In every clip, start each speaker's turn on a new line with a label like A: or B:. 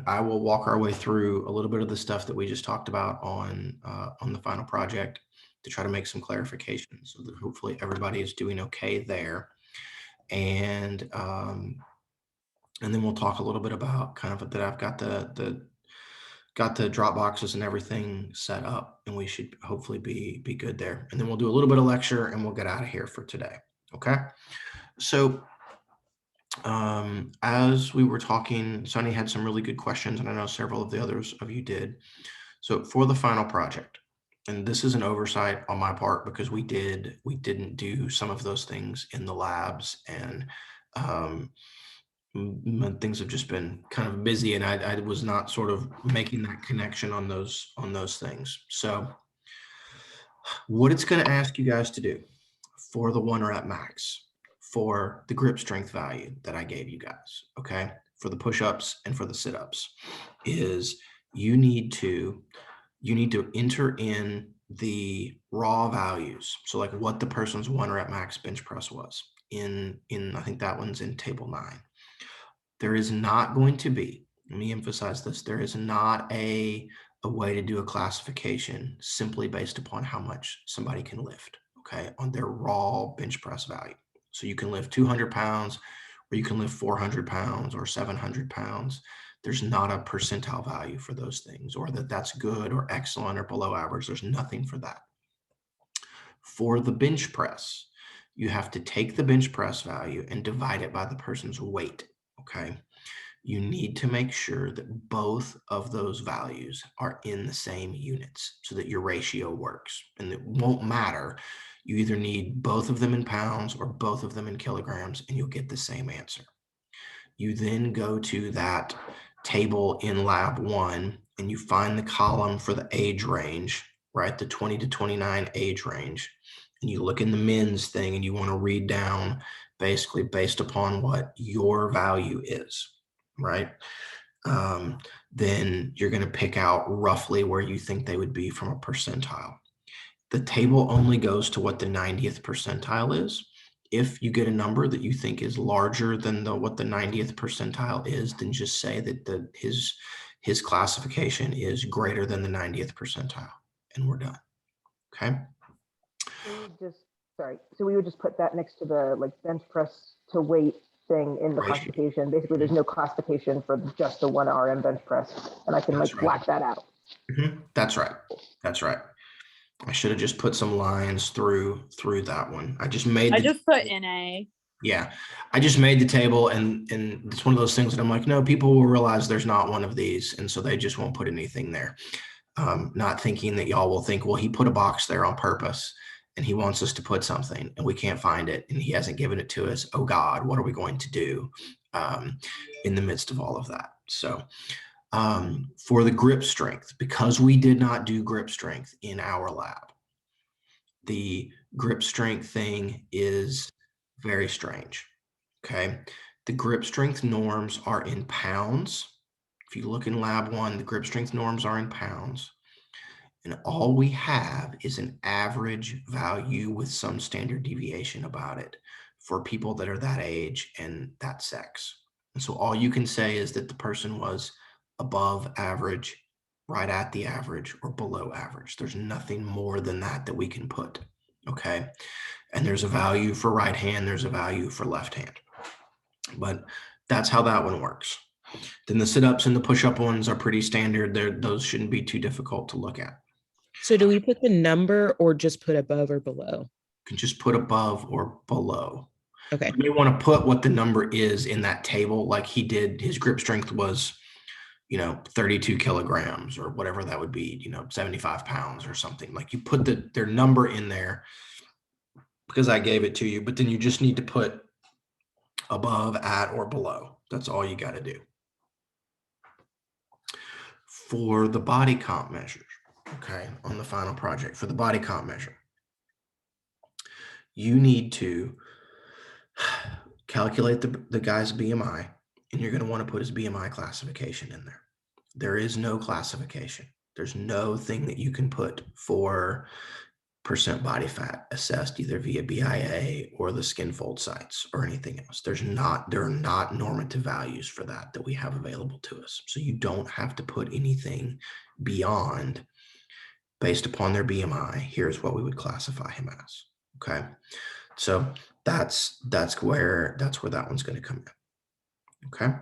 A: I will walk our way through a little bit of the stuff that we just talked about on the final project to try to make some clarification, so that hopefully everybody is doing okay there. And then we'll talk a little bit about kind of that I've got the drop boxes and everything set up, and we should hopefully be good there. And then we'll do a little bit of lecture and we'll get out of here for today. Okay. So as we were talking, Sonny had some really good questions, and I know several of the others of you did. So for the final project, and this is an oversight on my part because we didn't do some of those things in the labs, and things have just been kind of busy, and I was not sort of making that connection on those things. So what it's going to ask you guys to do for the 1 rep max, for the grip strength value that I gave you guys, okay, for the push-ups and for the sit-ups, is you need to enter in the raw values. So like what the person's 1 rep max bench press was in I think that one's in table 9. There is not going to be, let me emphasize this, there is not a way to do a classification simply based upon how much somebody can lift, okay, on their raw bench press value. So you can lift 200 pounds, or you can lift 400 pounds or 700 pounds. There's not a percentile value for those things, or that's good or excellent or below average. There's nothing for that. For the bench press, you have to take the bench press value and divide it by the person's weight, okay? You need to make sure that both of those values are in the same units so that your ratio works. And it won't matter. You either need both of them in pounds or both of them in kilograms, and you'll get the same answer. You then go to that table in lab 1 and you find the column for the age range, right? The 20 to 29 age range. And you look in the men's thing and you want to read down basically based upon what your value is, right? Then you're going to pick out roughly where you think they would be from a percentile. The table only goes to what the 90th percentile is. If you get a number that you think is larger than what the 90th percentile is, then just say that his classification is greater than the 90th percentile, and we're done. Okay.
B: So we would just put that next to the like bench press to weight thing in the classification. Basically, there's no classification for just the 1 RM bench press, and I can black that out.
A: Mm-hmm. That's right. That's right. I should have just put some lines through that one. I just put
C: NA.
A: Yeah, I just made the table, and it's one of those things that I'm like, no, people will realize there's not one of these, and so they just won't put anything there. Not thinking that y'all will think, well, he put a box there on purpose, and he wants us to put something, and we can't find it, and he hasn't given it to us. Oh God, what are we going to do in the midst of all of that? So for the grip strength, because we did not do grip strength in our lab, the grip strength thing is very strange, okay? The grip strength norms are in pounds. If you look in lab 1, the grip strength norms are in pounds. And all we have is an average value with some standard deviation about it for people that are that age and that sex. And so all you can say is that the person was above average, right at the average, or below average. There's nothing more than that we can put, okay? And there's a value for right hand, there's a value for left hand. But that's how that one works. Then the sit-ups and the push-up ones are pretty standard. Those shouldn't be too difficult to look at.
D: So do we put the number or just put above or below?
A: You can just put above or below.
D: Okay.
A: You may want to put what the number is in that table, like he did. His grip strength was, 32 kilograms or whatever that would be, 75 pounds or something. Like you put their number in there because I gave it to you, but then you just need to put above, at, or below. That's all you got to do. For the body comp measures, okay, on the final project, for the body comp measure, you need to calculate the guy's BMI, and you're going to want to put his BMI classification in there. There is no classification. There's no thing that you can put for percent body fat assessed either via BIA or the skin fold sites or anything else. There are not normative values for that we have available to us. So you don't have to put anything beyond, based upon their BMI, here's what we would classify him as. Okay. So that's where that one's going to come in. Okay.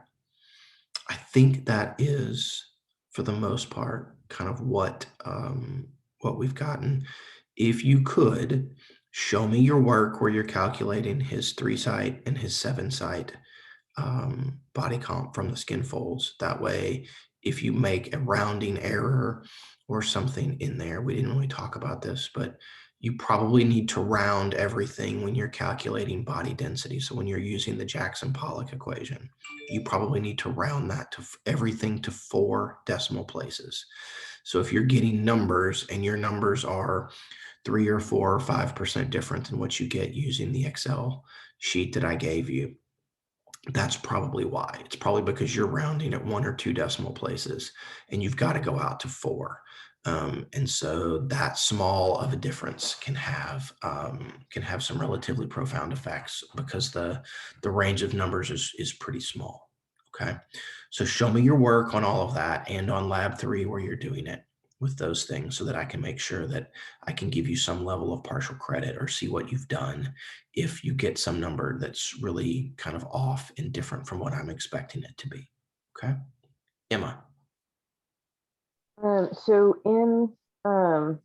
A: I think that is, for the most part, kind of what we've gotten. If you could show me your work where you're calculating his 3 site and his 7 site body comp from the skin folds. That way, if you make a rounding error or something in there, we didn't really talk about this, but you probably need to round everything when you're calculating body density. So when you're using the Jackson-Pollock equation, you probably need to round that to everything to 4 decimal places. So if you're getting numbers and your numbers are 3 or 4 or 5% different than what you get using the Excel sheet that I gave you, that's probably why. It's probably because you're rounding at 1 or 2 decimal places and you've got to go out to 4. And so that small of a difference can have some relatively profound effects because the range of numbers is pretty small. Okay. So show me your work on all of that and on lab 3 where you're doing it with those things so that I can make sure that I can give you some level of partial credit or see what you've done if you get some number that's really kind of off and different from what I'm expecting it to be. Okay. Emma.
B: So in so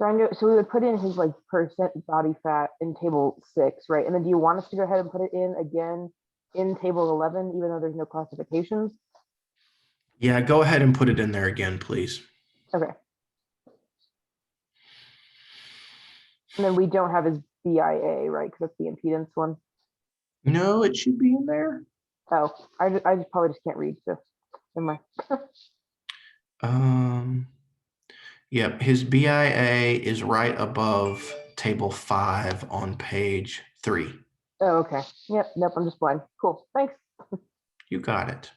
B: I know, so we would put in his like percent body fat in table 6, right? And then do you want us to go ahead and put it in again in table 11, even though there's no classifications?
A: Yeah, go ahead and put it in there again, please.
B: Okay. And then we don't have his BIA, right? Because that's the impedance one.
A: No, it should be in there.
B: Oh, I just probably just can't read, so never mind.
A: Yep, his BIA is right above table 5 on page 3.
B: Oh, okay. Yep, nope, I'm just blind. Cool, thanks.
A: You got it.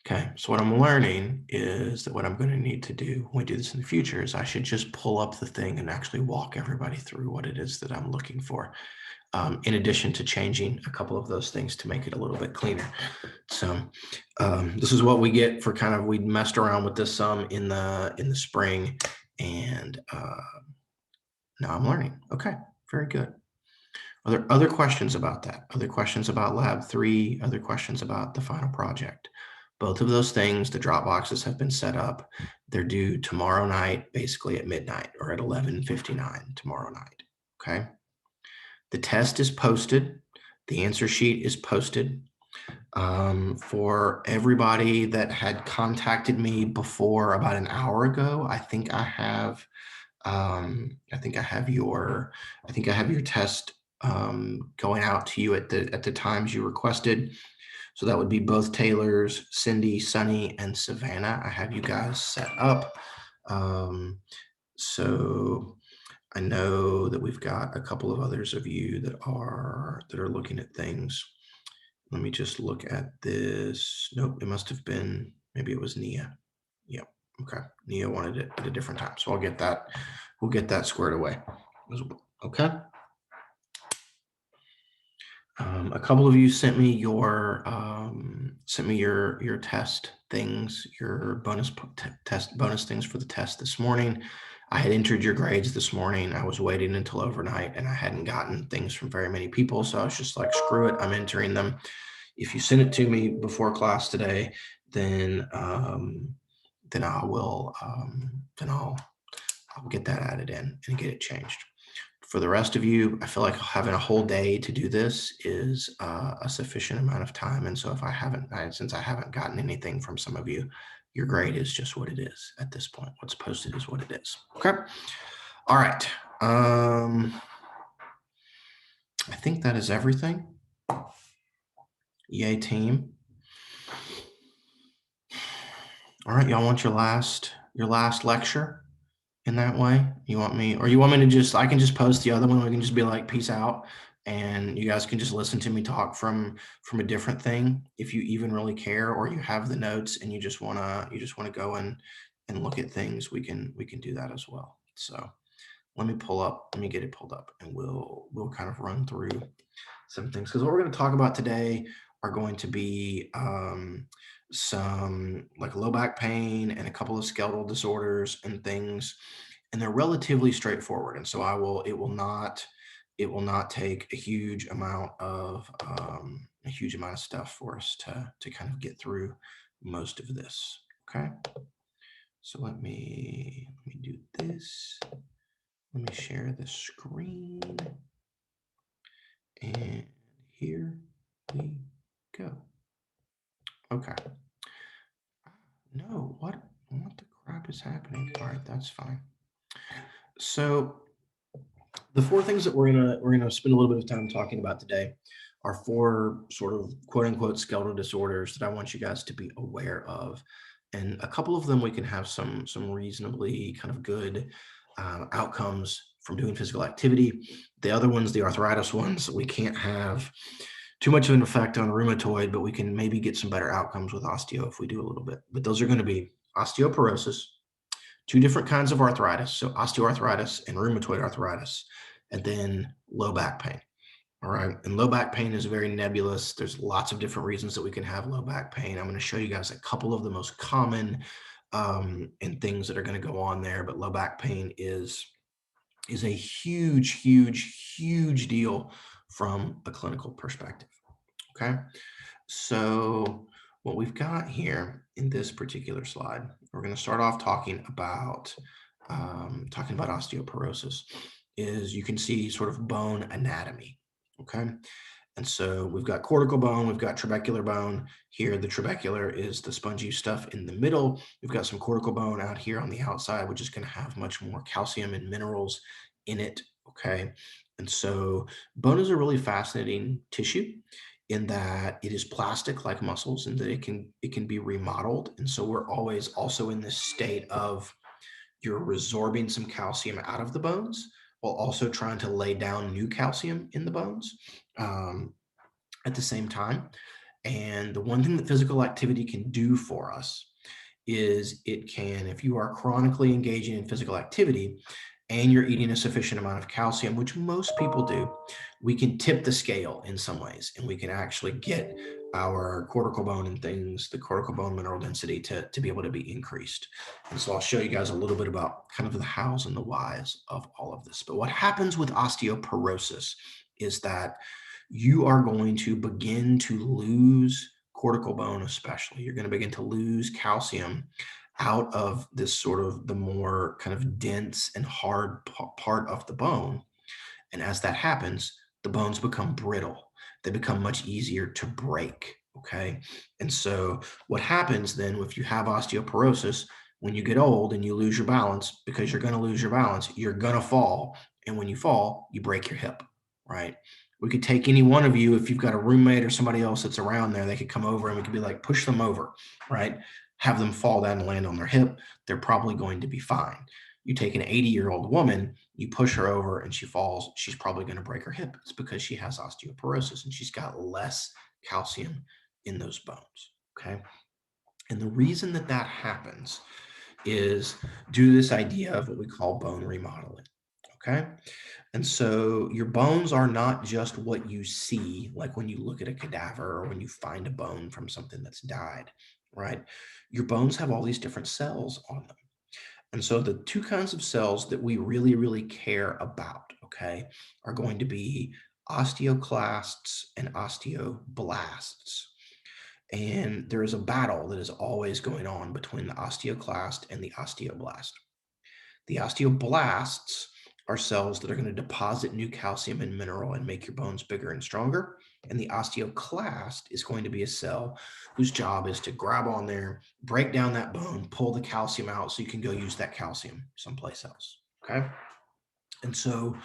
A: Okay, so what I'm learning is that what I'm going to need to do when we do this in the future is I should just pull up the thing and actually walk everybody through what it is that I'm looking for, in addition to changing a couple of those things to make it a little bit cleaner. So this is what we get for kind of, we messed around with this some in the spring, and now I'm learning. Okay, very good. Are there other questions about that? Other questions about lab 3? Other questions about the final project? Both of those things, the drop boxes have been set up. They're due tomorrow night, basically at midnight or at 11:59 tomorrow night. Okay. The test is posted. The answer sheet is posted. For everybody that had contacted me before about an hour ago, I think I have your test going out to you at the times you requested. So that would be both Taylor's, Cindy, Sunny, and Savannah. I have you guys set up. So I know that we've got a couple of others of you that are looking at things. Let me just look at this. Nope, it must have been, maybe it was Nia. Yep. Okay. Nia wanted it at a different time. So I'll get that. We'll get that squared away as well. Okay. A couple of you sent me your test things, your bonus things for the test this morning. I had entered your grades this morning. I was waiting until overnight and I hadn't gotten things from very many people. So I was just like, screw it, I'm entering them. If you send it to me before class today, then I'll get that added in and get it changed. For the rest of you, I feel like having a whole day to do this is a sufficient amount of time. And so if since I haven't gotten anything from some of you, your grade is just what it is at this point. What's posted is what it is. Okay. All right. I think that is everything. Yay, team. All right. Y'all want your last lecture in that way? You want me to just, I can just post the other one. We can just be like, peace out. And you guys can just listen to me talk from a different thing if you even really care, or you have the notes and you just want to go and and look at things, we can do that as well. So let me get it pulled up, and we'll kind of run through some things, because what we're going to talk about today are going to be some like low back pain and a couple of skeletal disorders and things, and they're relatively straightforward. And so it will not take a huge amount of stuff for us to kind of get through most of this. Okay, so let me do this. Let me share the screen, and here we go. Okay. No, what the crap is happening? All right, that's fine. So the four things that we're gonna spend a little bit of time talking about today are four sort of quote unquote skeletal disorders that I want you guys to be aware of, and a couple of them we can have some reasonably kind of good outcomes from doing physical activity. The other ones, the arthritis ones, we can't have too much of an effect on rheumatoid, but we can maybe get some better outcomes with osteo if we do a little bit. But those are going to be osteoporosis, two different kinds of arthritis, so osteoarthritis and rheumatoid arthritis, and then low back pain. All right, and low back pain is very nebulous. There's lots of different reasons that we can have low back pain. I'm going to show you guys a couple of the most common and things that are going to go on there, but low back pain is a huge deal from a clinical perspective. Okay, so what we've got here in this particular slide, we're going to start off talking about osteoporosis. Is you can see sort of bone anatomy. Okay, and so we've got cortical bone, we've got trabecular bone. Here, the trabecular is the spongy stuff in the middle. We've got some cortical bone out here on the outside, which is going to have much more calcium and minerals in it. Okay, and so bone is a really fascinating tissue in that it is plastic like muscles, and that it can be remodeled. And so we're always also in this state of you're resorbing some calcium out of the bones while also trying to lay down new calcium in the bones at the same time. And the one thing that physical activity can do for us is it can, if you are chronically engaging in physical activity and you're eating a sufficient amount of calcium, which most people do, we can tip the scale in some ways, and we can actually get our cortical bone and things, the cortical bone mineral density to be able to be increased. And so I'll show you guys a little bit about kind of the hows and the whys of all of this. But what happens with osteoporosis is that you are going to begin to lose cortical bone, especially. You're going to begin to lose calcium out of this sort of the more kind of dense and hard part of the bone. And as that happens, the bones become brittle. They become much easier to break. Okay. And so what happens then if you have osteoporosis, when you get old and you lose your balance, because you're going to lose your balance, you're going to fall. And when you fall, you break your hip, right? We could take any one of you, if you've got a roommate or somebody else that's around there, they could come over and we could be like, push them over, right? Have them fall down and land on their hip. They're probably going to be fine. You take an 80-year-old woman, you push her over and she falls, she's probably going to break her hip. It's because she has osteoporosis and she's got less calcium in those bones. Okay. And the reason that happens is due to this idea of what we call bone remodeling. Okay. And so your bones are not just what you see, like when you look at a cadaver or when you find a bone from something that's died, right? Your bones have all these different cells on them. And so the two kinds of cells that we really care about, okay, are going to be osteoclasts and osteoblasts. And there is a battle that is always going on between the osteoclast and the osteoblast. The osteoblasts are cells that are going to deposit new calcium and mineral and make your bones bigger and stronger. And the osteoclast is going to be a cell whose job is to grab on there, break down that bone, pull the calcium out so you can go use that calcium someplace else. Okay. And so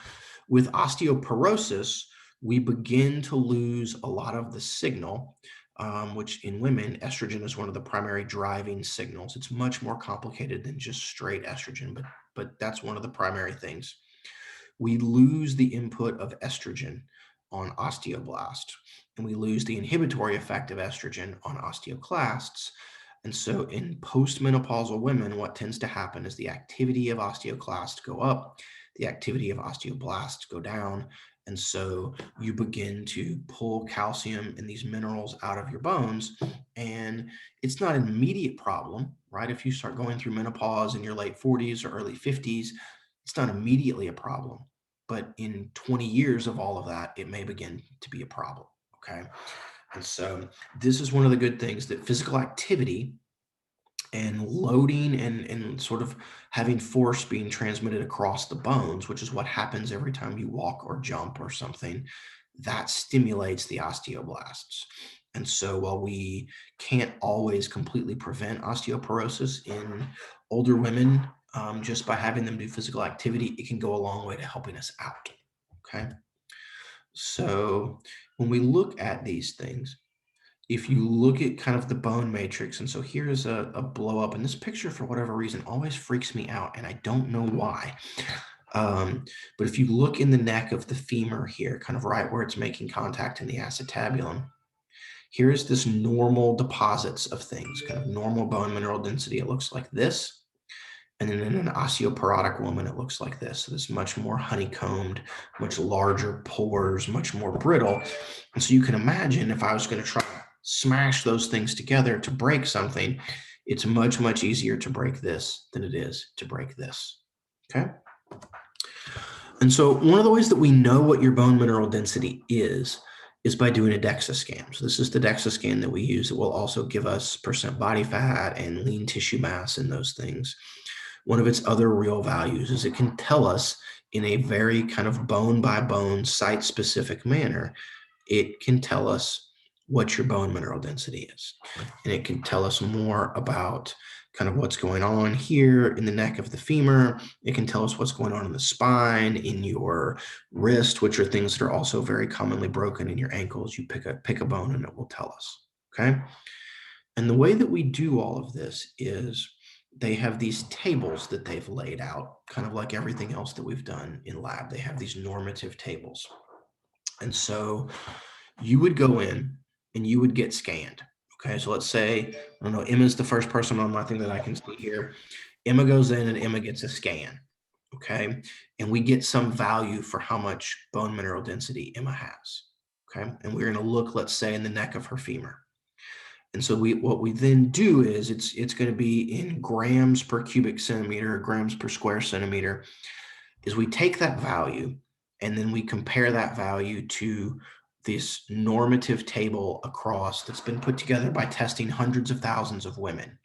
A: with osteoporosis, we begin to lose a lot of the signal, which in women, estrogen is one of the primary driving signals. It's much more complicated than just straight estrogen, but that's one of the primary things. We lose the input of estrogen on osteoblast, and we lose the inhibitory effect of estrogen on osteoclasts And so in postmenopausal women, what tends to happen is the activity of osteoclasts go up, the activity of osteoblasts go down. And so you begin to pull calcium and these minerals out of your bones. And it's not an immediate problem, right? If you start going through menopause in your late 40s or early 50s, it's not immediately a problem. But in 20 years of all of that, it may begin to be a problem. Okay. And so this is one of the good things, that physical activity and loading and sort of having force being transmitted across the bones, which is what happens every time you walk or jump or something, that stimulates the osteoblasts. And so while we can't always completely prevent osteoporosis in older women, just by having them do physical activity, it can go a long way to helping us out. Okay. So when we look at these things, if you look at kind of the bone matrix, and so here's a blow up, and this picture, for whatever reason, always freaks me out, and I don't know why. But if you look in the neck of the femur here, kind of right where it's making contact in the acetabulum, here's this normal deposits of things, kind of normal bone mineral density. It looks like this. And then in an osteoporotic woman, it looks like this. So this much more honeycombed, much larger pores, much more brittle. And so you can imagine, if I was going to try to smash those things together to break something, it's much, much easier to break this than it is to break this. Okay. And so one of the ways that we know what your bone mineral density is by doing a DEXA scan. So this is the DEXA scan that we use. It will also give us percent body fat and lean tissue mass and those things. One of its other real values is it can tell us in a very kind of bone by bone, site specific manner, it can tell us what your bone mineral density is. And it can tell us more about kind of what's going on here in the neck of the femur. It can tell us what's going on in the spine, in your wrist, which are things that are also very commonly broken in your ankles. You pick a bone and it will tell us. Okay. And the way that we do all of this is they have these tables that they've laid out, kind of like everything else that we've done in lab. They have these normative tables. And so you would go in and you would get scanned. Okay, so let's say, I don't know, Emma's the first person on my thing that I can see here. Emma goes in and Emma gets a scan. Okay, and we get some value for how much bone mineral density Emma has. Okay, and we're going to look, let's say, in the neck of her femur. And so what we then do is it's going to be in grams per cubic centimeter, or grams per square centimeter, is we take that value and then we compare that value to this normative table across that's been put together by testing hundreds of thousands of women.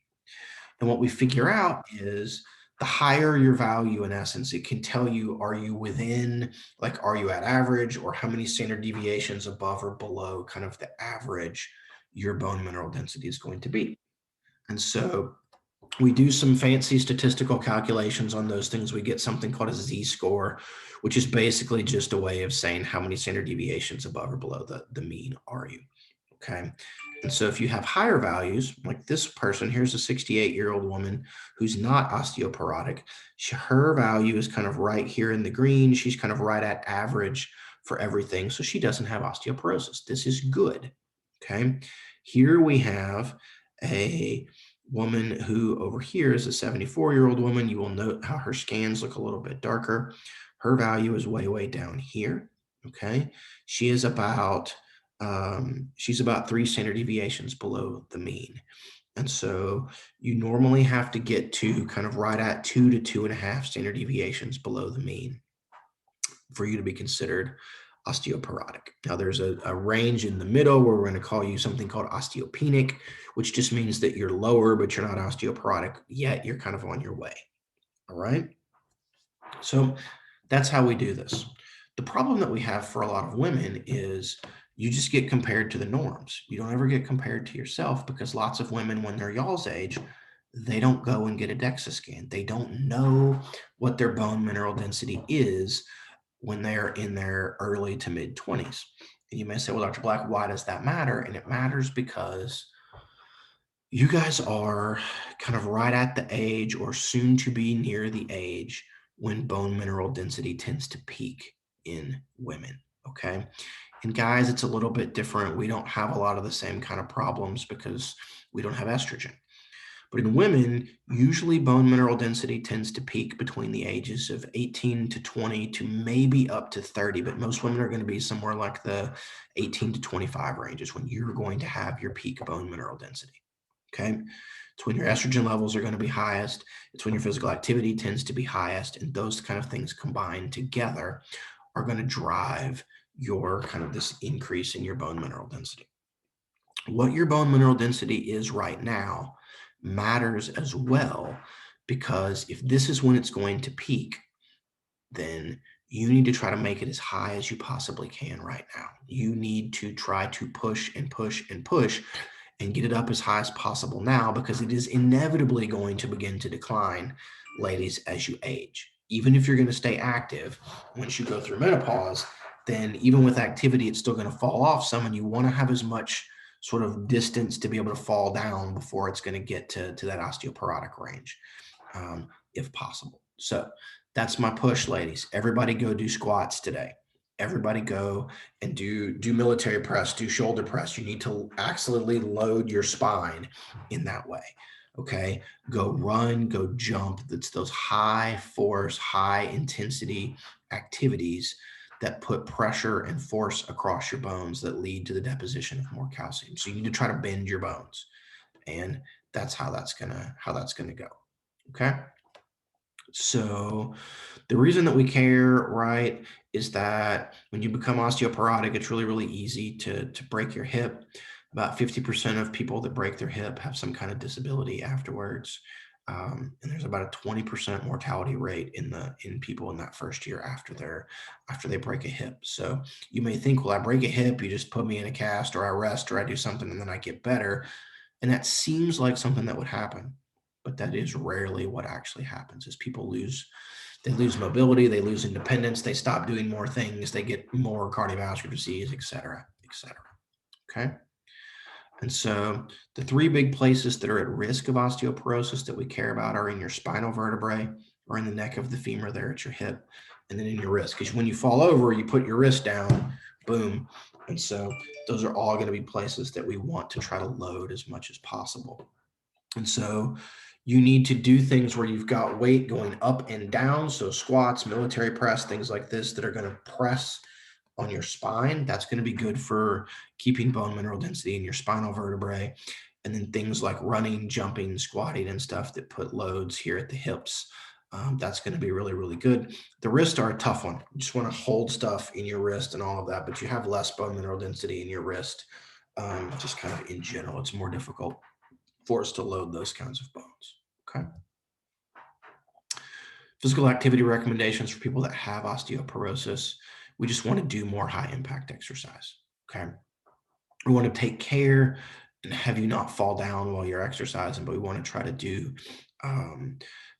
A: And what we figure out is the higher your value, in essence, it can tell you, are you within, like, are you at average, or how many standard deviations above or below kind of the average your bone mineral density is going to be. And so we do some fancy statistical calculations on those things. We get something called a z-score, which is basically just a way of saying how many standard deviations above or below the mean are you. Okay. And so if you have higher values, like this person, here's a 68-year-old woman who's not osteoporotic. Her value is kind of right here in the green. She's kind of right at average for everything. So she doesn't have osteoporosis. This is good. Okay. Here we have a woman who over here is a 74-year-old woman. You will note how her scans look a little bit darker. Her value is way, way down here. Okay. She is about she's about 3 standard deviations below the mean. And so you normally have to get to kind of right at 2 to 2.5 standard deviations below the mean for you to be considered osteoporotic. Now there's a range in the middle where we're going to call you something called osteopenic, which just means that you're lower, but you're not osteoporotic yet. You're kind of on your way. All right. So that's how we do this. The problem that we have for a lot of women is you just get compared to the norms. You don't ever get compared to yourself, because lots of women, when they're y'all's age, they don't go and get a DEXA scan. They don't know what their bone mineral density is when they're in their early to mid 20s. And you may say, well, Dr. Black, why does that matter? And it matters because you guys are kind of right at the age, or soon to be near the age, when bone mineral density tends to peak in women. Okay. And guys, it's a little bit different. We don't have a lot of the same kind of problems because we don't have estrogen. But in women, usually bone mineral density tends to peak between the ages of 18 to 20 to maybe up to 30, but most women are going to be somewhere like the 18 to 25 range is when you're going to have your peak bone mineral density. Okay. It's when your estrogen levels are going to be highest. It's when your physical activity tends to be highest. And those kind of things combined together are going to drive your kind of this increase in your bone mineral density. What your bone mineral density is right now matters as well, because if this is when it's going to peak, then you need to try to make it as high as you possibly can right now. You need to try to push and push and push and get it up as high as possible now, because it is inevitably going to begin to decline, ladies, as you age. Even if you're going to stay active, once you go through menopause, then even with activity, it's still going to fall off some, and you want to have as much sort of distance to be able to fall down before it's going to get to that osteoporotic range, if possible. So that's my push, ladies. Everybody go do squats today. Everybody go and do military press, do shoulder press. You need to actually load your spine in that way. Okay. Go run, go jump. That's those high force, high intensity activities that put pressure and force across your bones that lead to the deposition of more calcium. So you need to try to bend your bones. And that's how that's gonna go. Okay. So the reason that we care, right, is that when you become osteoporotic, it's really, really easy to break your hip. About 50% of people that break their hip have some kind of disability afterwards. And there's about a 20% mortality rate in people in that first year after they break a hip. So you may think, well, I break a hip, you just put me in a cast, or I rest, or I do something and then I get better. And that seems like something that would happen, but that is rarely what actually happens. Is people lose mobility, they lose independence, they stop doing more things, they get more cardiovascular disease, et cetera, et cetera. Okay. And so the three big places that are at risk of osteoporosis that we care about are in your spinal vertebrae, or in the neck of the femur there at your hip, and then in your wrist. Because when you fall over, you put your wrist down, boom. And so those are all going to be places that we want to try to load as much as possible. And so you need to do things where you've got weight going up and down. So squats, military press, things like this that are going to press on your spine. That's going to be good for keeping bone mineral density in your spinal vertebrae. And then things like running, jumping, squatting, and stuff that put loads here at the hips. That's going to be really, really good. The wrists are a tough one. You just want to hold stuff in your wrist and all of that, but you have less bone mineral density in your wrist. Just kind of in general, it's more difficult for us to load those kinds of bones. Okay. Physical activity recommendations for people that have osteoporosis. We just want to do more high impact exercise. Okay. We want to take care and have you not fall down while you're exercising, but we want to try to do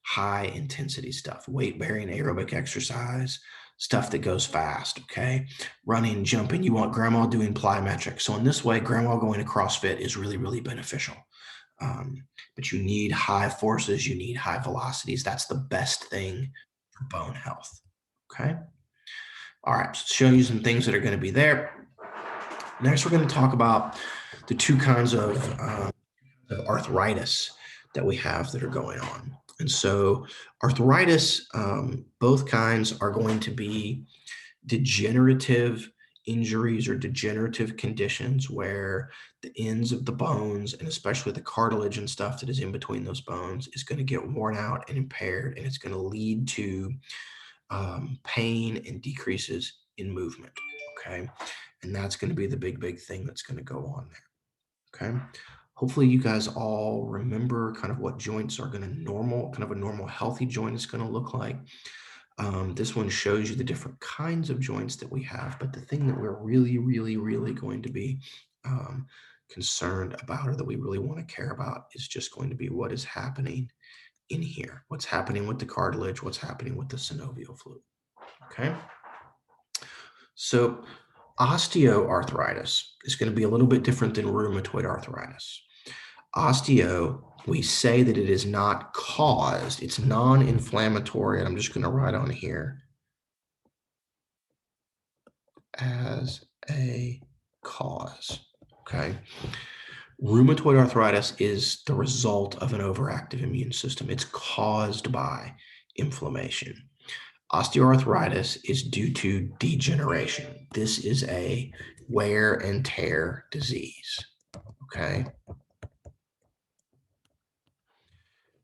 A: high intensity stuff, weight bearing aerobic exercise, stuff that goes fast. Okay. Running, jumping. You want grandma doing plyometrics. So in this way, grandma going to CrossFit is really, really beneficial. But you need high forces, you need high velocities. That's the best thing for bone health. Okay. All right. So show you some things that are going to be there. Next, we're going to talk about the two kinds of arthritis that we have that are going on. And so arthritis, both kinds are going to be degenerative injuries or degenerative conditions where the ends of the bones, and especially the cartilage and stuff that is in between those bones, is going to get worn out and impaired, and it's going to lead to pain and decreases in movement. Okay. And that's going to be the big thing that's going to go on there. Okay. Hopefully you guys all remember kind of what joints are going to kind of a normal healthy joint is going to look like. This one shows you the different kinds of joints that we have, but the thing that we're really, really, really going to be concerned about, or that we really want to care about, is just going to be what is happening in here, what's happening with the cartilage, what's happening with the synovial fluid. Okay. So osteoarthritis is going to be a little bit different than rheumatoid arthritis. Osteo, we say that it is not caused, it's non-inflammatory, and I'm just going to write on here as a cause. Okay. Rheumatoid arthritis is the result of an overactive immune system. It's caused by inflammation. Osteoarthritis is due to degeneration. This is a wear and tear disease. Okay.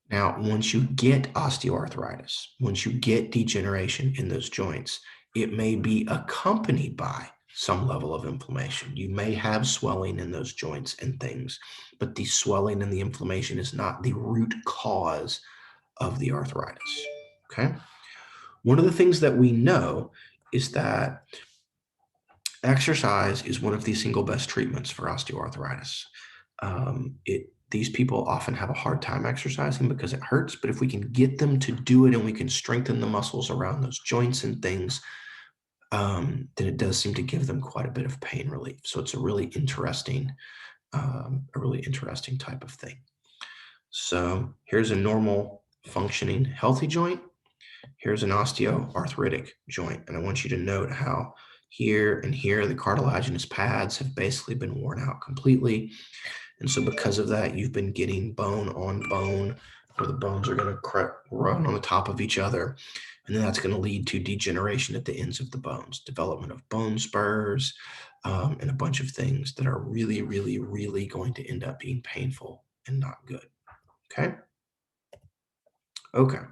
A: Now, once you get osteoarthritis, once you get degeneration in those joints, it may be accompanied by some level of inflammation. You may have swelling in those joints and things, but the swelling and the inflammation is not the root cause of the arthritis. Okay. One of the things that we know is that exercise is one of the single best treatments for osteoarthritis. These people often have a hard time exercising because it hurts, but if we can get them to do it and we can strengthen the muscles around those joints and things, then it does seem to give them quite a bit of pain relief. So it's a really interesting type of thing. So here's a normal functioning healthy joint. Here's an osteoarthritic joint. And I want you to note how here and here, the cartilaginous pads have basically been worn out completely. And so because of that, you've been getting bone on bone, where the bones are going to run on the top of each other. And then that's going to lead to degeneration at the ends of the bones, development of bone spurs, and a bunch of things that are really, really, really going to end up being painful and not good. Okay. Okay.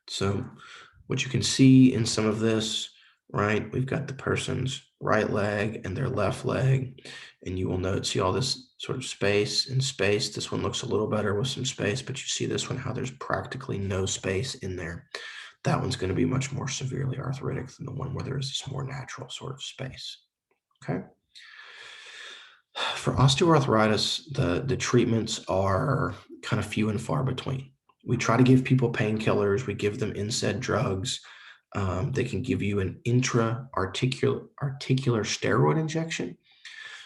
A: So what you can see in some of this, right, we've got the person's right leg and their left leg, and you will see all this sort of space and space. This one looks a little better with some space, but you see this one, how there's practically no space in there. That one's going to be much more severely arthritic than the one where there is this more natural sort of space. Okay. For osteoarthritis, the treatments are kind of few and far between. We try to give people painkillers. We give them NSAID drugs. They can give you an articular steroid injection.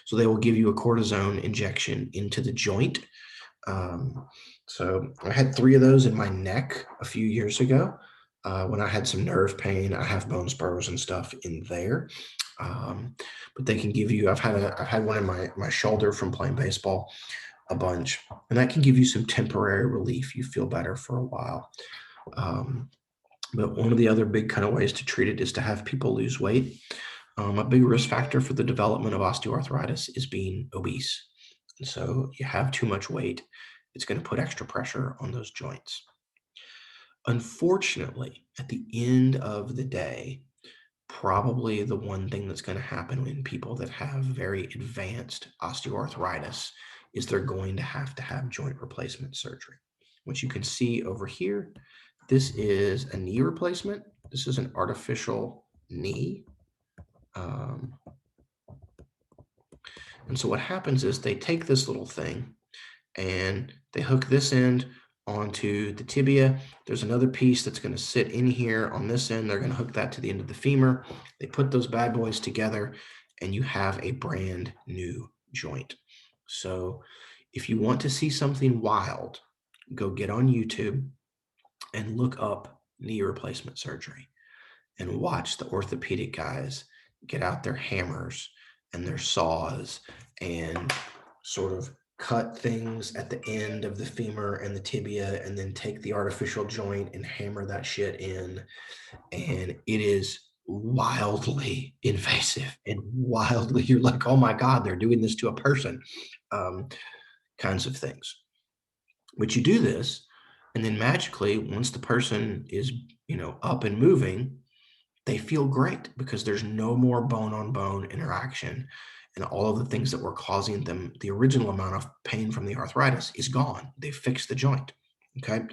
A: So they will give you a cortisone injection into the joint. So I had 3 of those in my neck a few years ago. When I had some nerve pain, I have bone spurs and stuff in there. But they can give you, I've had one in my shoulder from playing baseball a bunch, and that can give you some temporary relief. You feel better for a while. But one of the other big kind of ways to treat it is to have people lose weight. A big risk factor for the development of osteoarthritis is being obese. And so you have too much weight, it's going to put extra pressure on those joints. Unfortunately, at the end of the day, probably the one thing that's going to happen in people that have very advanced osteoarthritis is they're going to have joint replacement surgery. What you can see over here, this is a knee replacement. This is an artificial knee. And so what happens is they take this little thing and they hook this end onto the tibia. There's another piece that's going to sit in here on this end. They're going to hook that to the end of the femur. They put those bad boys together and you have a brand new joint. So if you want to see something wild, go get on YouTube and look up knee replacement surgery and watch the orthopedic guys get out their hammers and their saws and sort of cut things at the end of the femur and the tibia and then take the artificial joint and hammer that shit in. And it is wildly invasive and wildly, you're like, oh my God, they're doing this to a person, kinds of things. But you do this, and then magically, once the person is, up and moving, they feel great because there's no more bone on bone interaction. And all of the things that were causing them, the original amount of pain from the arthritis is gone. They fixed the joint. Okay.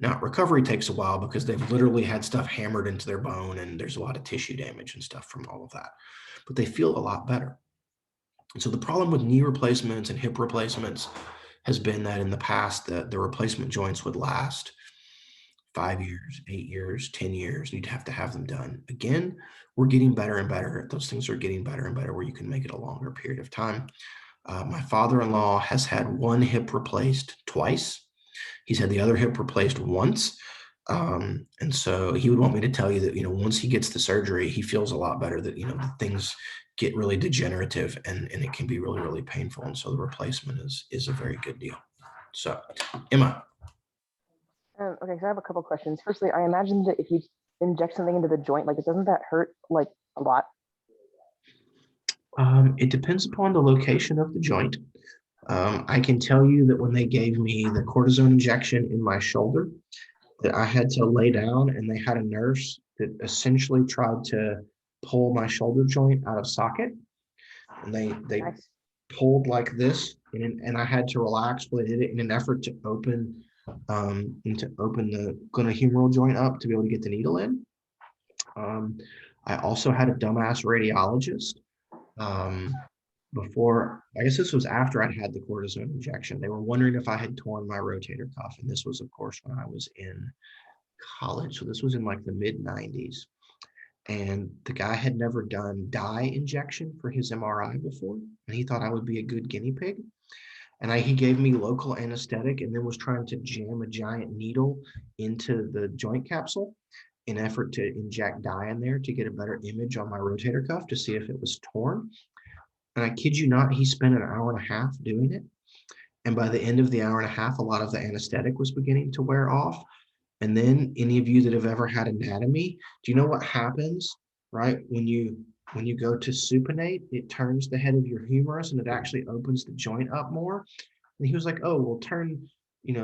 A: Now, recovery takes a while because they've literally had stuff hammered into their bone and there's a lot of tissue damage and stuff from all of that. But they feel a lot better. And so the problem with knee replacements and hip replacements has been that in the past, the replacement joints would last 5 years, 8 years, 10 years. You'd have to have them done. Again, we're getting better and better. Those things are getting better and better where you can make it a longer period of time. My father-in-law has had one hip replaced twice. He's had the other hip replaced once. And so he would want me to tell you that, once he gets the surgery, he feels a lot better, that, the things get really degenerative, and it can be really, really painful. And so the replacement is a very good deal. So, Emma.
B: Okay, so I have a couple questions. Firstly, I imagine that if you inject something into the joint, like, doesn't that hurt like a lot?
A: It depends upon the location of the joint. I can tell you that when they gave me the cortisone injection in my shoulder, that I had to lay down, and they had a nurse that essentially tried to pull my shoulder joint out of socket. And they
B: Nice.
A: pulled like this, and I had to relax while they did it in an effort to open the glenohumeral joint up to be able to get the needle in. I also had a dumbass radiologist before, I guess this was after I'd had the cortisone injection. They were wondering if I had torn my rotator cuff. And this was, of course, when I was in college. So this was in like the mid 90s. And the guy had never done dye injection for his MRI before. And he thought I would be a good guinea pig. And he gave me local anesthetic, and then was trying to jam a giant needle into the joint capsule in effort to inject dye in there to get a better image on my rotator cuff to see if it was torn. And I kid you not, he spent an hour and a half doing it. And by the end of the hour and a half, a lot of the anesthetic was beginning to wear off. And then, any of you that have ever had anatomy, do you know what happens, right? When you go to supinate, it turns the head of your humerus, and it actually opens the joint up more. And he was like, oh, well,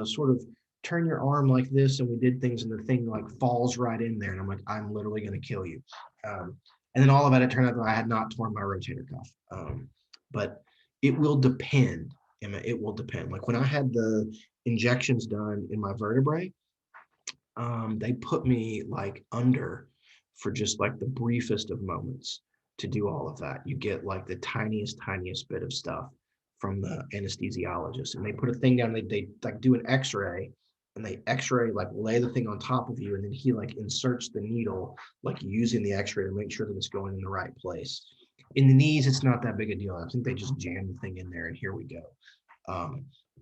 A: sort of turn your arm like this. And we did things, and the thing like falls right in there. And I'm like, I'm literally going to kill you. And then all of it turned out that I had not torn my rotator cuff. But it will depend, Emma, it will depend. Like when I had the injections done in my vertebrae, they put me like under for just like the briefest of moments to do all of that. You get like the tiniest bit of stuff from the anesthesiologist, and they put a thing down, they like do an x-ray, and they x-ray, like lay the thing on top of you, and then he like inserts the needle, like using the x-ray to make sure that it's going in the right place. In the knees, it's not that big a deal. I think they just jam the thing in there, and here we go.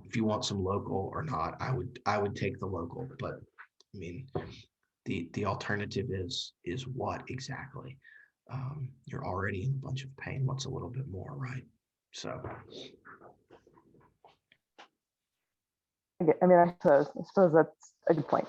A: If you want some local or not, I would take the local, but I mean, the alternative is what exactly? You're already in a bunch of pain. What's a little bit more, right? So.
B: I mean, I suppose that's a good point.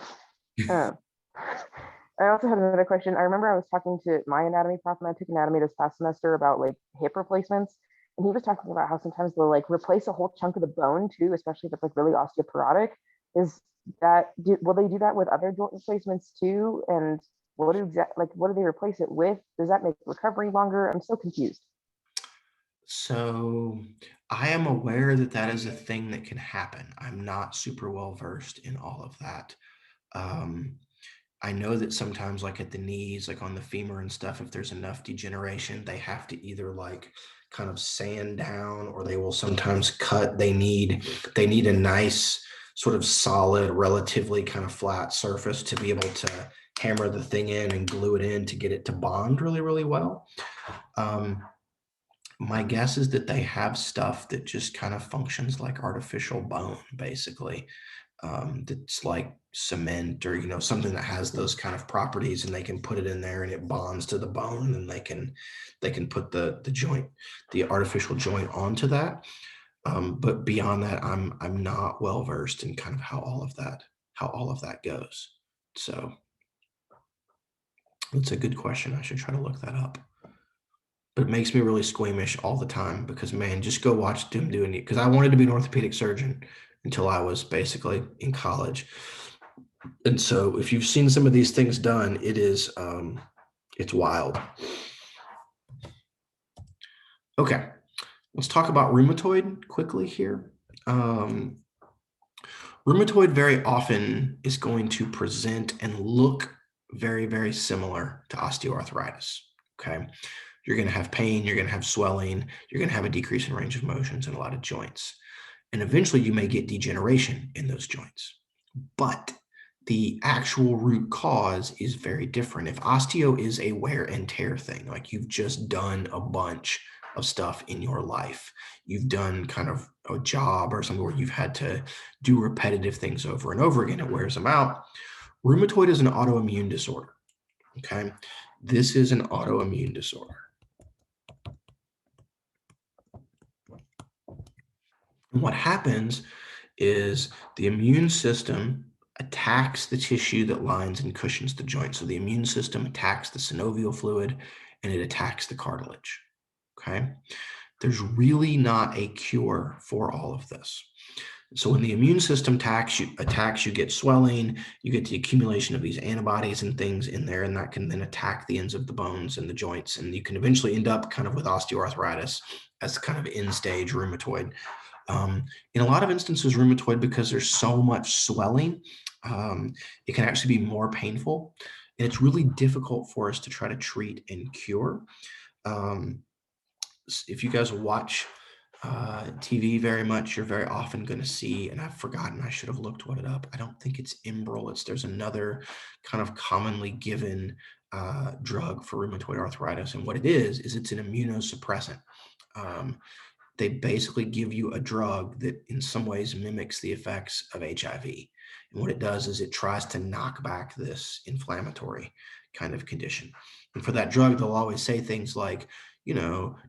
B: I also had another question. I remember I was talking to my anatomy prof when I took anatomy this past semester about like hip replacements. And he was talking about how sometimes they'll like replace a whole chunk of the bone too, especially if it's like really osteoporotic. Will they do that with other joint replacements too? And what do they replace it with? Does that make recovery longer? I'm so confused.
A: So I am aware that that is a thing that can happen. I'm not super well versed in all of that. I know that sometimes like at the knees, like on the femur and stuff, if there's enough degeneration, they have to either like kind of sand down, or they will sometimes cut. They need a nice sort of solid, relatively kind of flat surface to be able to hammer the thing in and glue it in to get it to bond really, really well. My guess is that they have stuff that just kind of functions like artificial bone, basically. That's like cement, or something that has those kind of properties, and they can put it in there and it bonds to the bone, and they can put the artificial joint onto that. But beyond that, I'm not well versed in kind of how all of that goes. So that's a good question. I should try to look that up. But it makes me really squeamish all the time, because man, just go watch them doing it. Because I wanted to be an orthopedic surgeon until I was basically in college. And so if you've seen some of these things done, it's wild. Okay, let's talk about rheumatoid quickly here. Rheumatoid very often is going to present and look very, very similar to osteoarthritis. Okay, you're going to have pain, you're going to have swelling, you're going to have a decrease in range of motions in a lot of joints. And eventually you may get degeneration in those joints. But the actual root cause is very different. If osteo is a wear and tear thing, like you've just done a bunch of stuff in your life, you've done kind of a job or something where you've had to do repetitive things over and over again, it wears them out. Rheumatoid is an autoimmune disorder. Okay, this is an autoimmune disorder. And what happens is the immune system attacks the tissue that lines and cushions the joint. So the immune system attacks the synovial fluid and it attacks the cartilage. Okay. There's really not a cure for all of this. So when the immune system attacks, you get swelling, you get the accumulation of these antibodies and things in there, and that can then attack the ends of the bones and the joints, and you can eventually end up kind of with osteoarthritis as kind of end stage rheumatoid. In a lot of instances, rheumatoid, because there's so much swelling, it can actually be more painful, and it's really difficult for us to try to treat and cure. If you guys watch TV very much, you're very often going to see, and I've forgotten, I should have looked what it up. I don't think it's Imbral. There's another kind of commonly given drug for rheumatoid arthritis. And what it is it's an immunosuppressant. They basically give you a drug that in some ways mimics the effects of HIV. And what it does is it tries to knock back this inflammatory kind of condition. And for that drug, they'll always say things like,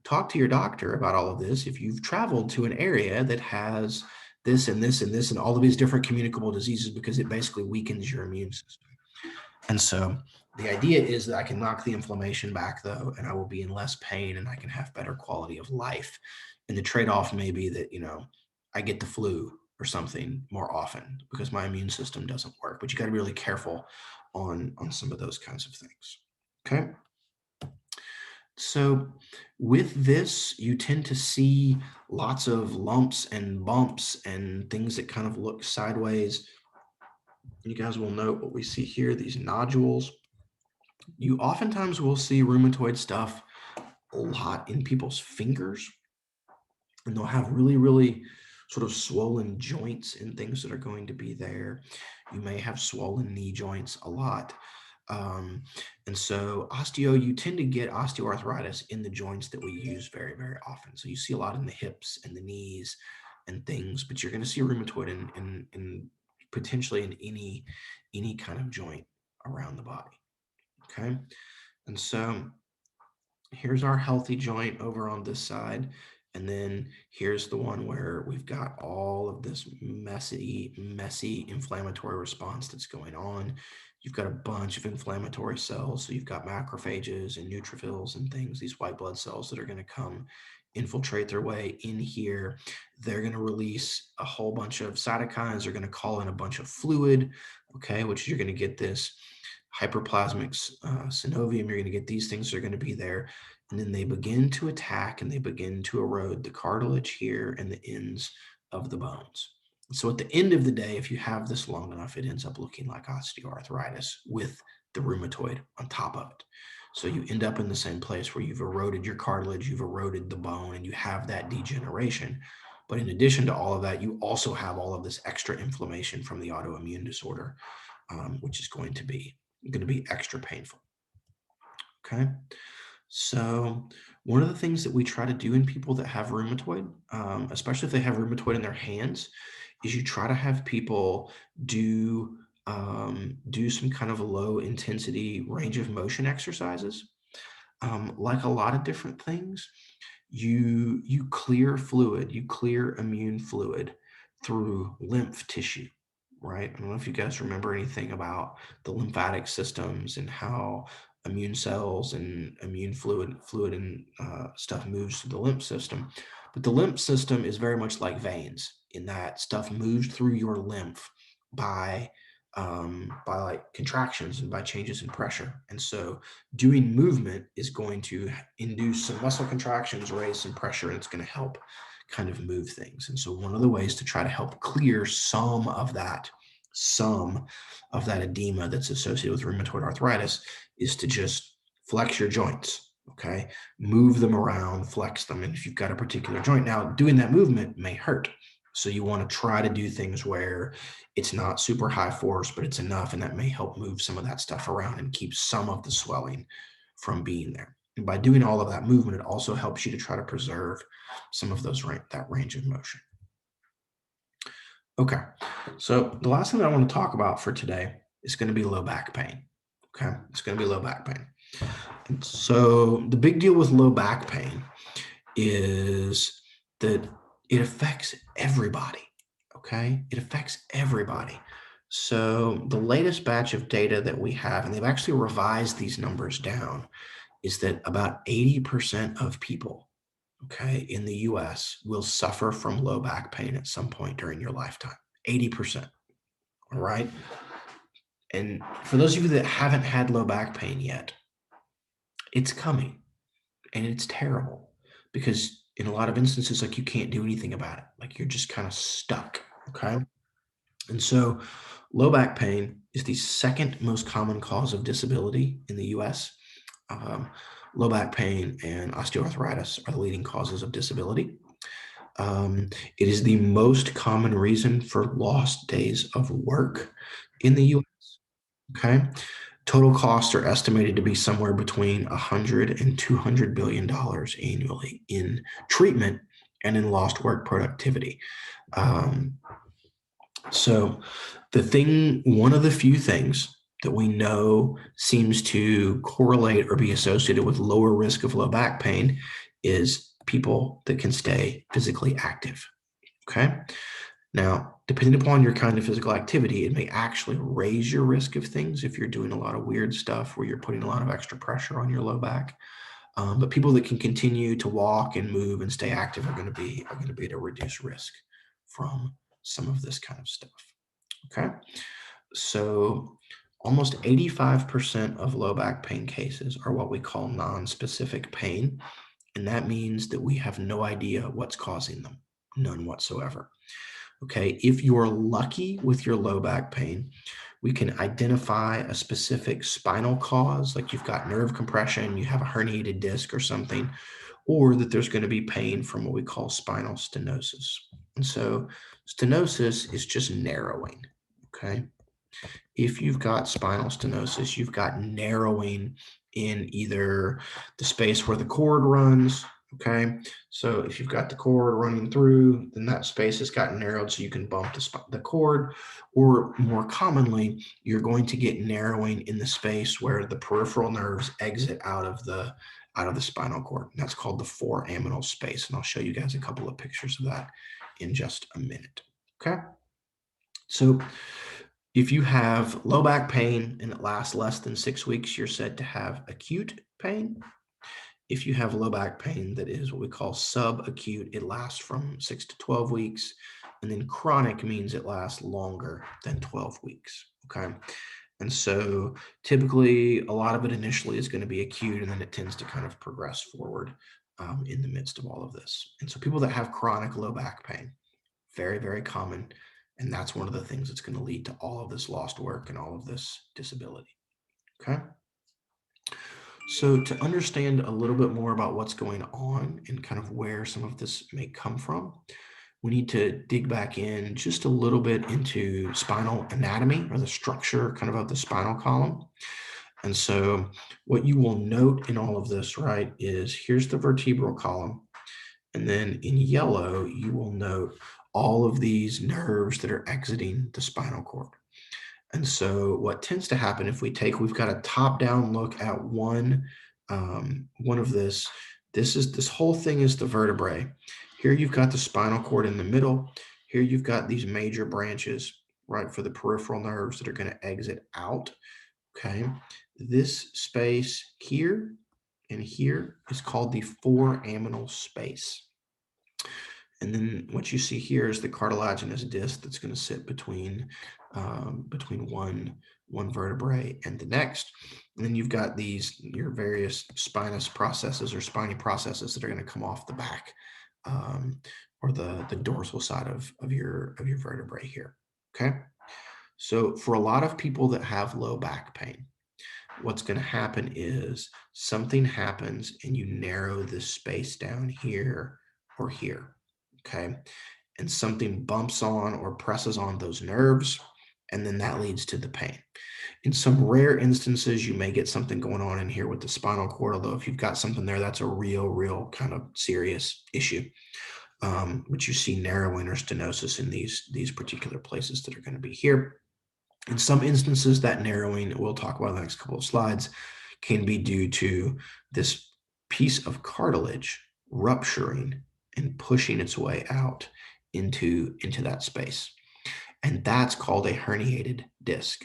A: talk to your doctor about all of this if you've traveled to an area that has this and this and this and all of these different communicable diseases, because it basically weakens your immune system. And so the idea is that I can knock the inflammation back, though, and I will be in less pain and I can have better quality of life. And the trade-off may be that, I get the flu or something more often because my immune system doesn't work. But you got to be really careful on some of those kinds of things. Okay. So with this, you tend to see lots of lumps and bumps and things that kind of look sideways. You guys will note what we see here, these nodules. You oftentimes will see rheumatoid stuff a lot in people's fingers, and they'll have really, really sort of swollen joints and things that are going to be there. You may have swollen knee joints a lot. And so you tend to get osteoarthritis in the joints that we use very, very often. So you see a lot in the hips and the knees and things, but you're going to see rheumatoid in potentially in any kind of joint around the body. Okay. And so here's our healthy joint over on this side. And then here's the one where we've got all of this messy inflammatory response that's going on. You've got a bunch of inflammatory cells. So you've got macrophages and neutrophils and things, these white blood cells that are going to come infiltrate their way in here. They're going to release a whole bunch of cytokines. They're going to call in a bunch of fluid, okay, which you're going to get this hyperplasmic synovium. You're going to get these things that are going to be there. And then they begin to attack and they begin to erode the cartilage here and the ends of the bones. So at the end of the day, if you have this long enough, it ends up looking like osteoarthritis with the rheumatoid on top of it. So you end up in the same place where you've eroded your cartilage, you've eroded the bone, and you have that degeneration. But in addition to all of that, you also have all of this extra inflammation from the autoimmune disorder, which is going to be extra painful. Okay. So one of the things that we try to do in people that have rheumatoid, especially if they have rheumatoid in their hands, is you try to have people do some kind of low intensity range of motion exercises. Like a lot of different things, you clear fluid, you clear immune fluid through lymph tissue, right? I don't know if you guys remember anything about the lymphatic systems and how immune cells and immune fluid and stuff moves through the lymph system. But the lymph system is very much like veins in that stuff moves through your lymph by like contractions and by changes in pressure. And so doing movement is going to induce some muscle contractions, raise some pressure, and it's going to help kind of move things. And so one of the ways to try to help clear some of that edema that's associated with rheumatoid arthritis is to just flex your joints, okay? Move them around, flex them. And if you've got a particular joint, now doing that movement may hurt. So you want to try to do things where it's not super high force, but it's enough, and that may help move some of that stuff around and keep some of the swelling from being there. And by doing all of that movement, it also helps you to try to preserve some of that range of motion. Okay, so the last thing that I want to talk about for today is going to be low back pain. Okay, it's going to be low back pain. And so the big deal with low back pain is that it affects everybody, okay? It affects everybody. So the latest batch of data that we have, and they've actually revised these numbers down, is that about 80% of people, okay, in the US will suffer from low back pain at some point during your lifetime. 80%, all right? And for those of you that haven't had low back pain yet, it's coming and it's terrible because in a lot of instances, like you can't do anything about it. Like you're just kind of stuck, okay? And so low back pain is the second most common cause of disability in the US. Low back pain and osteoarthritis are the leading causes of disability. It is the most common reason for lost days of work in the US. Okay. Total costs are estimated to be somewhere between 100 and 200 billion dollars annually in treatment and in lost work productivity. So one of the few things that we know seems to correlate or be associated with lower risk of low back pain is people that can stay physically active. Okay. Now, depending upon your kind of physical activity, it may actually raise your risk of things if you're doing a lot of weird stuff where you're putting a lot of extra pressure on your low back. But people that can continue to walk and move and stay active are going to be at a reduced risk from some of this kind of stuff. Okay, so almost 85% of low back pain cases are what we call non-specific pain, and that means that we have no idea what's causing them, none whatsoever. Okay, if you're lucky with your low back pain, we can identify a specific spinal cause, like you've got nerve compression, you have a herniated disc or something, or that there's going to be pain from what we call spinal stenosis. And so stenosis is just narrowing, okay? If you've got spinal stenosis, you've got narrowing in either the space where the cord runs, okay? So if you've got the cord running through, then that space has gotten narrowed so you can bump the cord, or more commonly, you're going to get narrowing in the space where the peripheral nerves exit out of the spinal cord. And that's called the foraminal space. And I'll show you guys a couple of pictures of that in just a minute, okay? So if you have low back pain and it lasts less than 6 weeks, you're said to have acute pain. If you have low back pain that is what we call subacute, it lasts from 6 to 12 weeks. And then chronic means it lasts longer than 12 weeks. Okay. And so typically a lot of it initially is going to be acute, and then it tends to kind of progress forward in the midst of all of this. And so people that have chronic low back pain, very, very common. And that's one of the things that's going to lead to all of this lost work and all of this disability. Okay. So to understand a little bit more about what's going on and kind of where some of this may come from, we need to dig back in just a little bit into spinal anatomy, or the structure kind of the spinal column. And so what you will note in all of this, right, is here's the vertebral column. And then in yellow, you will note all of these nerves that are exiting the spinal cord. And so what tends to happen if we've got a top-down look at one of this whole thing is the vertebrae. Here you've got the spinal cord in the middle. Here you've got these major branches, right, for the peripheral nerves that are going to exit out. Okay. This space here and here is called the foraminal space. And then what you see here is the cartilaginous disc that's going to sit between one vertebrae and the next. And then you've got your various spinous processes or spiny processes that are going to come off the back or the dorsal side of your vertebrae here. Okay. So for a lot of people that have low back pain, what's going to happen is something happens and you narrow this space down here or here. Okay. And something bumps on or presses on those nerves, and then that leads to the pain. In some rare instances, you may get something going on in here with the spinal cord, although if you've got something there, that's a real kind of serious issue, which you see narrowing or stenosis in these particular places that are going to be here. In some instances, that narrowing, we'll talk about in the next couple of slides, can be due to this piece of cartilage rupturing and pushing its way out into that space. And that's called a herniated disc.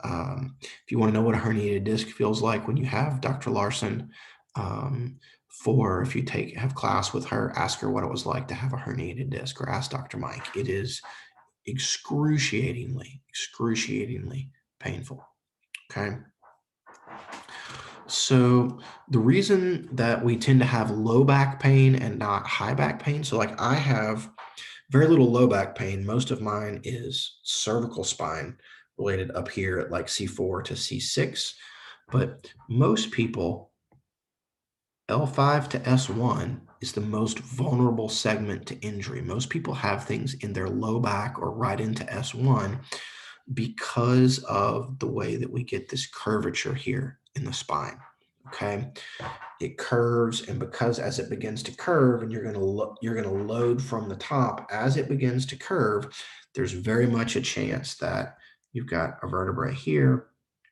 A: If you want to know what a herniated disc feels like, when you have Dr. Larson, if you have class with her, ask her what it was like to have a herniated disc, or ask Dr. Mike. It is excruciatingly painful. Okay. So the reason that we tend to have low back pain and not high back pain, so like I have very little low back pain. Most of mine is cervical spine related up here at like C4 to C6. But most people, L5 to S1 is the most vulnerable segment to injury. Most people have things in their low back or right into S1 because of the way that we get this curvature here in the spine. Okay. It curves, and because as it begins to curve, and you're going to load from the top as it begins to curve, there's very much a chance that you've got a vertebrae here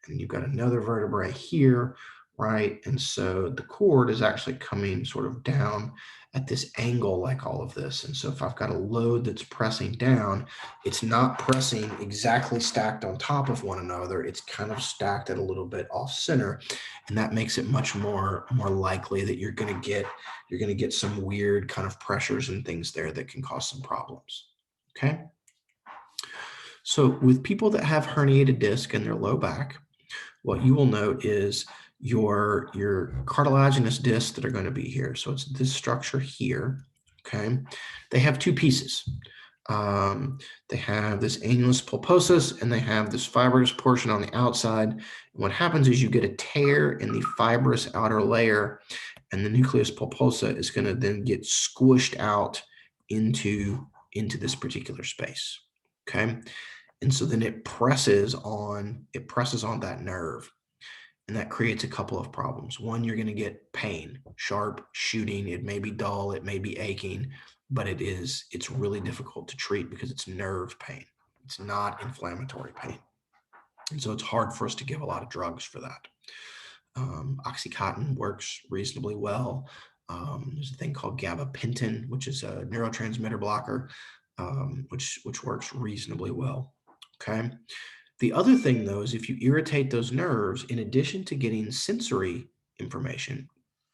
A: and you've got another vertebrae here, right? And so the cord is actually coming sort of down at this angle like all of this. And so if I've got a load that's pressing down, it's not pressing exactly stacked on top of one another. It's kind of stacked at a little bit off center. And that makes it much more likely that you're going to get some weird kind of pressures and things there that can cause some problems. Okay. So with people that have herniated disc in their low back, what you will note is your cartilaginous discs that are going to be here. So it's this structure here. Okay. They have two pieces. They have this annulus pulposus and they have this fibrous portion on the outside. And what happens is you get a tear in the fibrous outer layer, and the nucleus pulposa is going to then get squished out into this particular space. Okay. And so then it presses on that nerve. And that creates a couple of problems. One, you're going to get pain, sharp shooting. It may be dull, it may be aching, but it's really difficult to treat because it's nerve pain. It's not inflammatory pain. And so it's hard for us to give a lot of drugs for that. Oxycontin works reasonably well. There's a thing called gabapentin, which is a neurotransmitter blocker, which works reasonably well. Okay. The other thing, though, is if you irritate those nerves, in addition to getting sensory information,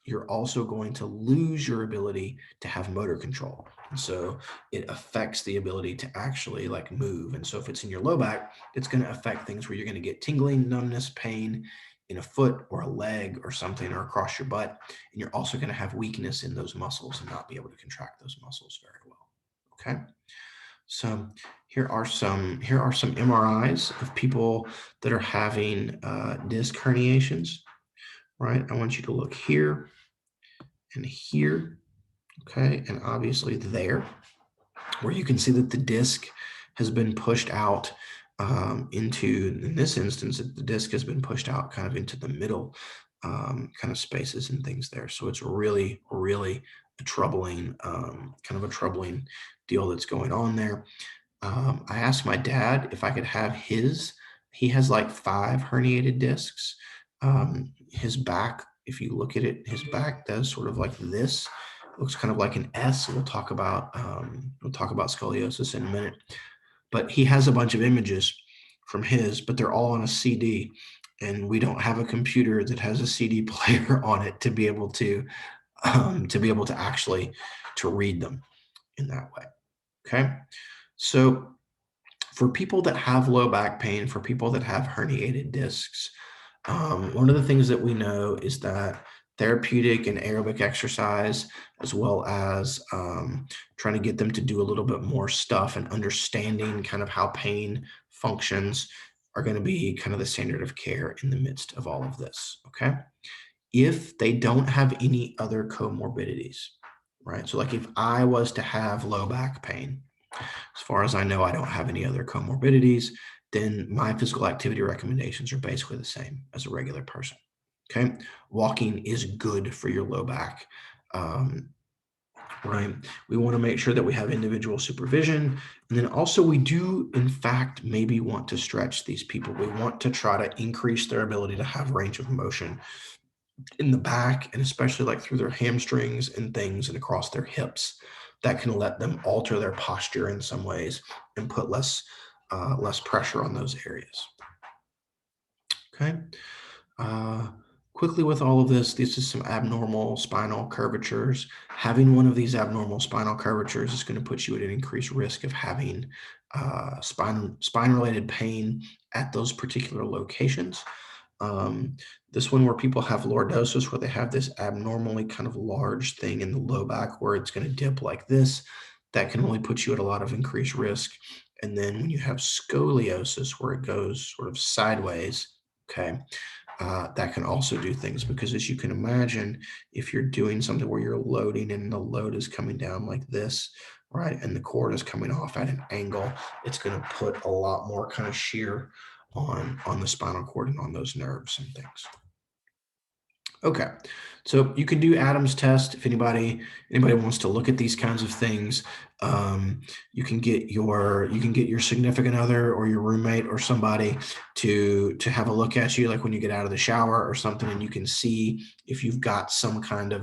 A: you're also going to lose your ability to have motor control. And so it affects the ability to actually like move. And so if it's in your low back, it's going to affect things where you're going to get tingling, numbness, pain in a foot or a leg or something, or across your butt. And you're also going to have weakness in those muscles and not be able to contract those muscles very well. Okay. So here are some MRIs of people that are having disc herniations, right? I want you to look here and here, okay? And obviously there, where you can see that the disc has been pushed out in this instance, the disc has been pushed out kind of into the middle kind of spaces and things there. So it's really a troubling, kind of a troubling deal that's going on there. I asked my dad if I could have he has like 5 herniated discs. His back, if you look at it, his back does sort of like this. It looks kind of like an S. We'll talk about scoliosis in a minute. But he has a bunch of images from his, but they're all on a CD. And we don't have a computer that has a CD player on it to be able to actually to read them in that way. Okay. So for people that have low back pain, for people that have herniated discs, one of the things that we know is that therapeutic and aerobic exercise, as well as trying to get them to do a little bit more stuff and understanding kind of how pain functions, are going to be kind of the standard of care in the midst of all of this. Okay. If they don't have any other comorbidities, right? So like if I was to have low back pain, as far as I know, I don't have any other comorbidities, then my physical activity recommendations are basically the same as a regular person. Okay. Walking is good for your low back. Right. We want to make sure that we have individual supervision. And then also we do, in fact, maybe want to stretch these people. We want to try to increase their ability to have range of motion in the back, and especially like through their hamstrings and things and across their hips, that can let them alter their posture in some ways and put less pressure on those areas. Okay. Quickly with all of this is some abnormal spinal curvatures. Having one of these abnormal spinal curvatures is going to put you at an increased risk of having spine-related pain at those particular locations. This one where people have lordosis, where they have this abnormally kind of large thing in the low back where it's going to dip like this, that can only put you at a lot of increased risk. And then when you have scoliosis, where it goes sort of sideways, okay, that can also do things, because as you can imagine, if you're doing something where you're loading and the load is coming down like this, right, and the cord is coming off at an angle, it's going to put a lot more kind of shear on the spinal cord and on those nerves and things. Okay, so you can do Adam's test if anybody wants to look at these kinds of things. You can get your significant other or your roommate or somebody to have a look at you, like when you get out of the shower or something, and you can see if you've got some kind of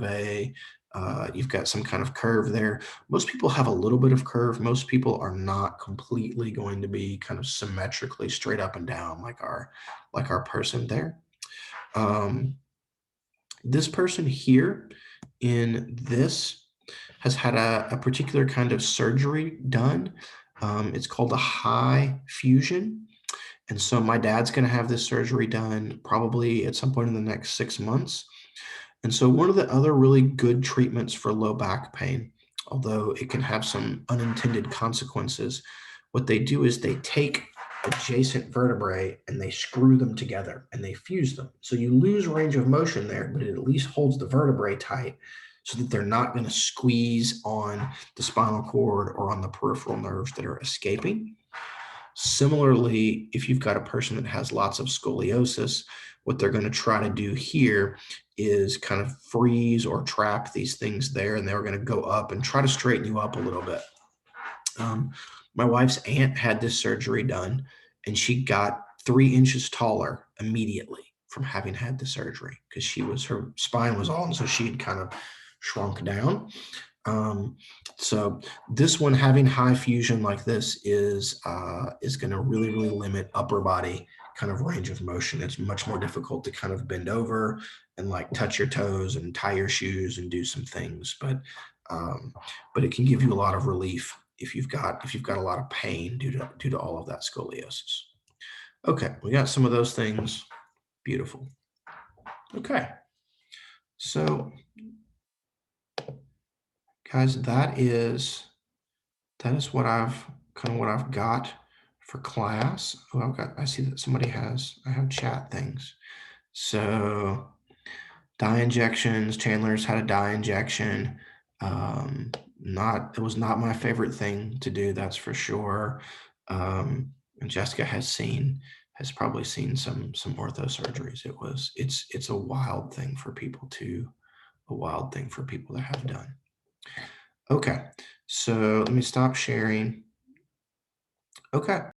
A: curve there. Most people have a little bit of curve. Most people are not completely going to be kind of symmetrically straight up and down like our person there. This person here in this has had a particular kind of surgery done. It's called a high fusion. And so my dad's going to have this surgery done probably at some point in the next 6 months. And so one of the other really good treatments for low back pain, although it can have some unintended consequences, what they do is they take adjacent vertebrae and they screw them together and they fuse them. So you lose range of motion there, but it at least holds the vertebrae tight so that they're not going to squeeze on the spinal cord or on the peripheral nerves that are escaping. Similarly, if you've got a person that has lots of scoliosis, what they're going to try to do here is kind of freeze or trap these things there, and they're going to go up and try to straighten you up a little bit. My wife's aunt had this surgery done, and she got 3 inches taller immediately from having had the surgery, because her spine was on, so she had kind of shrunk down. So this one, having high fusion like this is going to really, really limit upper body kind of range of motion. It's much more difficult to kind of bend over and like touch your toes and tie your shoes and do some things, but it can give you a lot of relief if you've got a lot of pain due to all of that scoliosis. Okay, we got some of those things. Beautiful. Okay, so guys, that is what I've got for class. Oh, I see that I have chat things. So dye injections, Chandler's had a dye injection. It was not my favorite thing to do, that's for sure. And Jessica has probably seen some ortho surgeries. It's a wild thing for people to have done. Okay, so let me stop sharing. Okay.